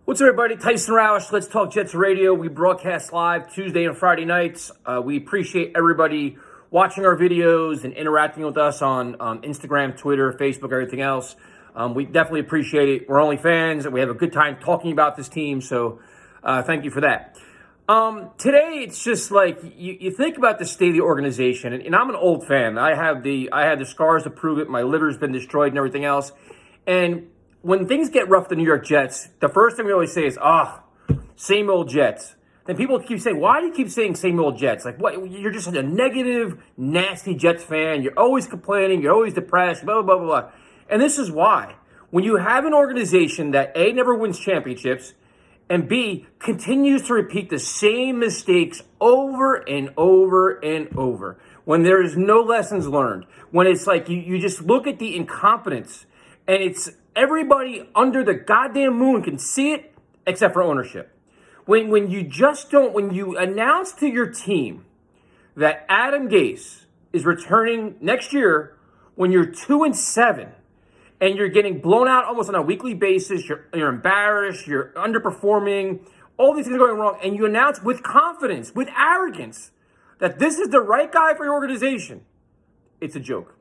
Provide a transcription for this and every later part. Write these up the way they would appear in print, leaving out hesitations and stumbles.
What's up, everybody? Tyson Roush, Let's Talk Jets Radio. We broadcast live Tuesday and Friday nights. We appreciate everybody watching our videos and interacting with us on Instagram, Twitter, Facebook, everything else. We definitely appreciate it. We're only fans, and we have a good time talking about this team, so thank you for that. Today, it's just like, you think about the state of the organization, and I'm an old fan. I had the scars to prove it. My liver's been destroyed and everything else. And when things get rough, the New York Jets, the first thing we always say is, same old Jets. Then people keep saying, why do you keep saying same old Jets? Like, what? You're just a negative, nasty Jets fan. You're always complaining. You're always depressed, blah, blah, blah, blah. And this is why. When you have an organization that, A, never wins championships, and B, continues to repeat the same mistakes over and over and over, when there is no lessons learned, when it's like you just look at the incompetence, and it's everybody under the goddamn moon can see it except for ownership. When you announce to your team that Adam Gase is returning next year when you're 2-7 and you're getting blown out almost on a weekly basis, you're embarrassed, you're underperforming, all these things are going wrong, and you announce with confidence, with arrogance, that this is the right guy for your organization, it's a joke.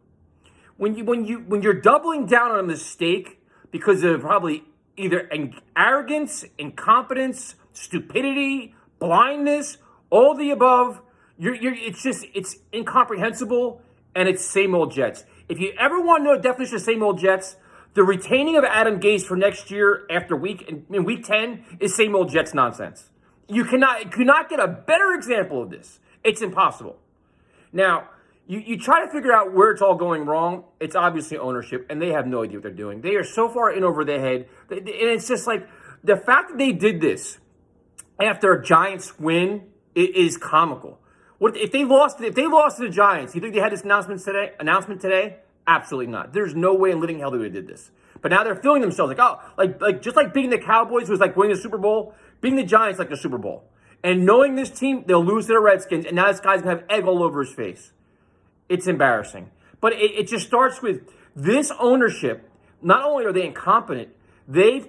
When you're doubling down on a mistake because of probably either arrogance, incompetence, stupidity, blindness, all the above, it's incomprehensible, and it's same old Jets. If you ever want to know the definition of same old Jets, the retaining of Adam Gase for next year after week 10 is same old Jets nonsense. You cannot get a better example of this. It's impossible. Now, You try to figure out where it's all going wrong. It's obviously ownership, and they have no idea what they're doing. They are so far in over their head. And it's just like the fact that they did this after a Giants win is comical. What if they lost to the Giants? You think they had this announcement today? Absolutely not. There's no way in living hell they would have did this. But now they're feeling themselves like just like beating the Cowboys was like winning the Super Bowl, beating the Giants like the Super Bowl. And knowing this team, they'll lose to the Redskins, and now this guy's gonna have egg all over his face. It's embarrassing. But it just starts with this ownership. Not only are they incompetent, they've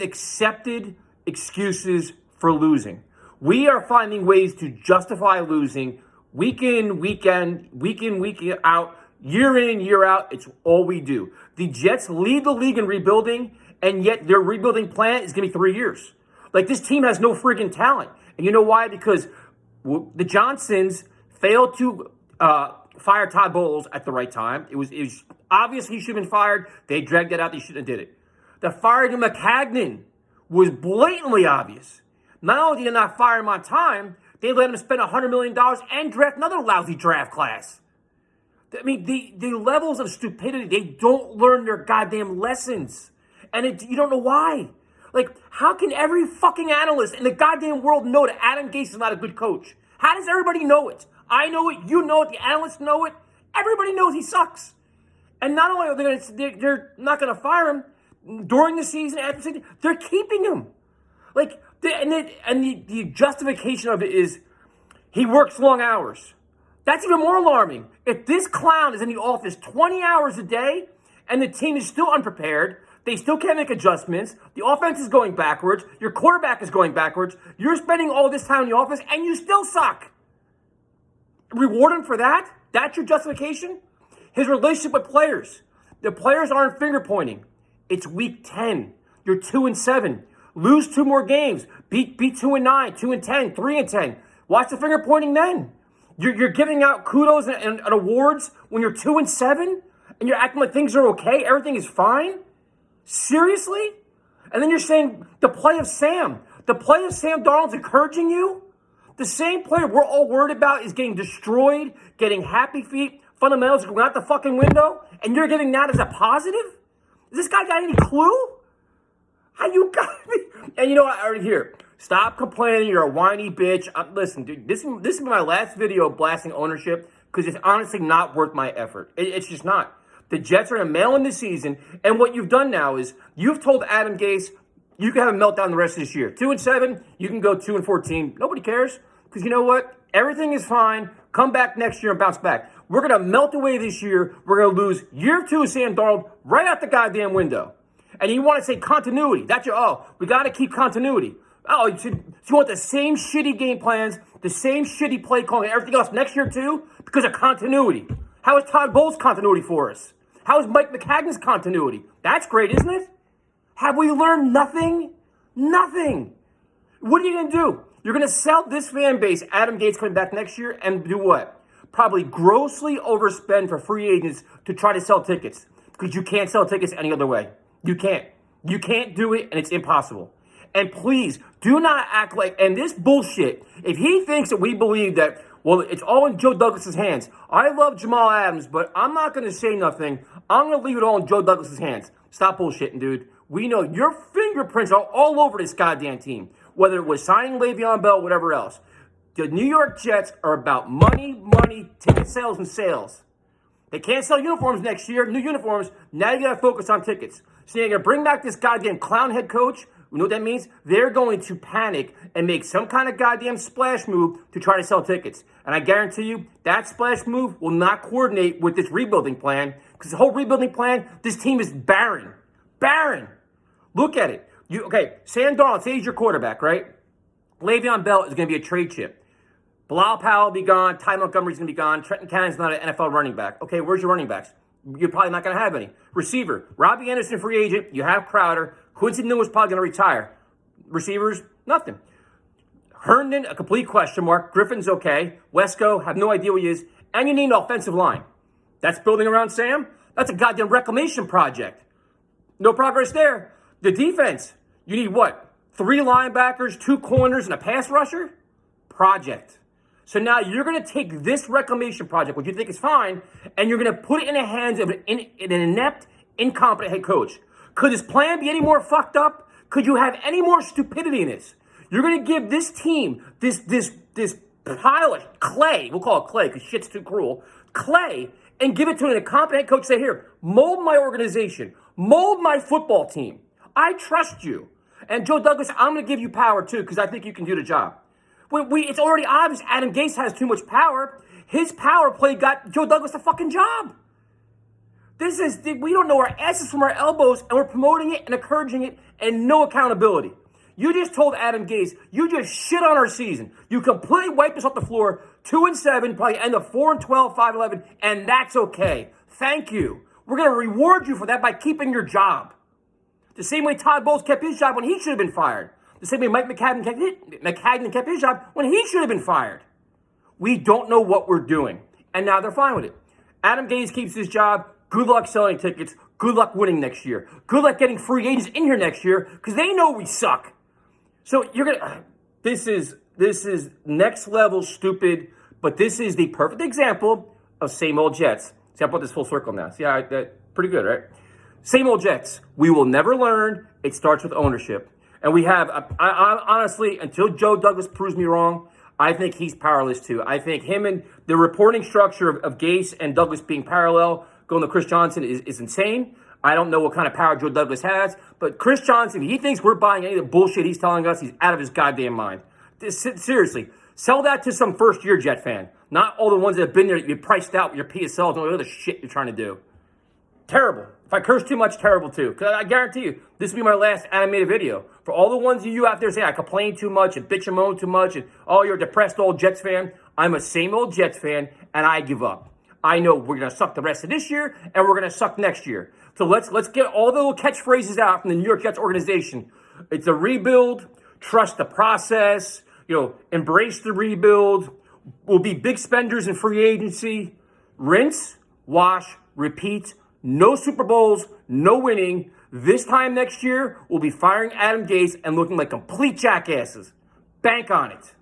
accepted excuses for losing. We are finding ways to justify losing week in, week out, year in, year out. It's all we do. The Jets lead the league in rebuilding, and yet their rebuilding plan is going to be 3 years. Like, this team has no friggin' talent. And you know why? Because the Johnsons failed to fire Todd Bowles at the right time. It was obvious he should have been fired. They dragged that out. They shouldn't have did it. The firing of McCagnon was blatantly obvious. Not only did they not fire him on time, they let him spend $100 million and draft another lousy draft class. I mean, the levels of stupidity, they don't learn their goddamn lessons. And you don't know why. Like, how can every fucking analyst in the goddamn world know that Adam Gase is not a good coach? How does everybody know it? I know it, you know it, the analysts know it. Everybody knows he sucks. And not only are they're not going to fire him during the season, after the season, they're keeping him. Like, the justification of it is he works long hours. That's even more alarming. If this clown is in the office 20 hours a day and the team is still unprepared, they still can't make adjustments, the offense is going backwards, your quarterback is going backwards, you're spending all this time in the office and you still suck. Reward him for that? That's your justification? His relationship with players. The players aren't finger pointing. It's week 10. You're 2-7. Lose 2 more games. Beat 2-9, 2-10, 3-10. Watch the finger pointing then. You're giving out kudos and awards when you're 2-7 and you're acting like things are okay, everything is fine? Seriously? And then you're saying the play of Sam Darnold's encouraging you? The same player we're all worried about is getting destroyed, getting happy feet, fundamentals going out the fucking window, and you're giving that as a positive? Does this guy got any clue? How you got me? And you know what? I already hear. Stop complaining. You're a whiny bitch. Listen, dude, this is my last video blasting ownership because it's honestly not worth my effort. It's just not. The Jets are in a mail in this season, and what you've done now is you've told Adam Gase, you can have a meltdown the rest of this year. 2-7, you can go 2-14. Nobody cares. Because you know what? Everything is fine. Come back next year and bounce back. We're going to melt away this year. We're going to lose year 2 of Sam Darnold right out the goddamn window. And you want to say continuity. That's we got to keep continuity. Oh, you want the same shitty game plans, the same shitty play calling, and everything else next year too because of continuity. How is Todd Bowles' continuity for us? How is Mike McCagnon's continuity? That's great, isn't it? Have we learned nothing? Nothing. What are you going to do? You're going to sell this fan base, Adam Gase coming back next year, and do what? Probably grossly overspend for free agents to try to sell tickets because you can't sell tickets any other way. You can't. You can't do it, and it's impossible. And please, do not act like, and this bullshit, if he thinks that we believe that, well, it's all in Joe Douglas's hands. I love Jamal Adams, but I'm not going to say nothing. I'm going to leave it all in Joe Douglas's hands. Stop bullshitting, dude. We know your fingerprints are all over this goddamn team, whether it was signing Le'Veon Bell, whatever else. The New York Jets are about money, ticket sales, and sales. They can't sell uniforms next year, new uniforms. Now you got to focus on tickets. So you're going to bring back this goddamn clown head coach. You know what that means? They're going to panic and make some kind of goddamn splash move to try to sell tickets. And I guarantee you, that splash move will not coordinate with this rebuilding plan because the whole rebuilding plan, this team is barren. Barren. Look at it. Sam Darnold, say he's your quarterback, right? Le'Veon Bell is going to be a trade chip. Bilal Powell will be gone. Ty Montgomery's going to be gone. Trenton Cannon's not an NFL running back. Okay, where's your running backs? You're probably not going to have any. Receiver, Robbie Anderson, free agent. You have Crowder. Quincy Newell's probably going to retire. Receivers, nothing. Herndon, a complete question mark. Griffin's okay. Wesco, have no idea what he is. And you need an offensive line. That's building around Sam? That's a goddamn reclamation project. No progress there. The defense, you need what? 3 linebackers, 2 corners, and a pass rusher? Project. So now you're going to take this reclamation project, which you think is fine, and you're going to put it in the hands of an inept, incompetent head coach. Could this plan be any more fucked up? Could you have any more stupidity in this? You're going to give this team, this pile of clay, we'll call it clay because shit's too cruel, clay, and give it to an incompetent coach. Say, here, mold my organization, mold my football team. I trust you. And Joe Douglas, I'm going to give you power too because I think you can do the job. It's already obvious Adam Gase has too much power. His power play got Joe Douglas the fucking job. We don't know our asses from our elbows, and we're promoting it and encouraging it, and no accountability. You just told Adam Gase, you just shit on our season. You completely wiped us off the floor, 2-7, probably end up 4-12, 5-11, and that's okay. Thank you. We're going to reward you for that by keeping your job. The same way Todd Bowles kept his job when he should have been fired. The same way Mike McCagnon kept his job when he should have been fired. We don't know what we're doing, and now they're fine with it. Adam Gase keeps his job. Good luck selling tickets. Good luck winning next year. Good luck getting free agents in here next year because they know we suck. So you're gonna. This is next level stupid, but this is the perfect example of same old Jets. See, I put this full circle now. See, pretty good, right? Same old Jets. We will never learn. It starts with ownership, and we have. I honestly, until Joe Douglas proves me wrong, I think he's powerless too. I think him and the reporting structure of Gase and Douglas being parallel. Going to Chris Johnson is insane. I don't know what kind of power Joe Douglas has, but Chris Johnson, if he thinks we're buying any of the bullshit he's telling us, he's out of his goddamn mind. Seriously, sell that to some first-year Jet fan, not all the ones that have been there that you priced out with your PSLs and all the other shit you're trying to do. Terrible. If I curse too much, terrible too. Because I guarantee you, this will be my last animated video. For all the ones of you out there say I complain too much and bitch and moan too much and, oh, you're a depressed old Jets fan, I'm a same old Jets fan, and I give up. I know we're going to suck the rest of this year, and we're going to suck next year. So let's get all the little catchphrases out from the New York Jets organization. It's a rebuild. Trust the process. Embrace the rebuild. We'll be big spenders in free agency. Rinse, wash, repeat. No Super Bowls, no winning. This time next year, we'll be firing Adam Gase and looking like complete jackasses. Bank on it.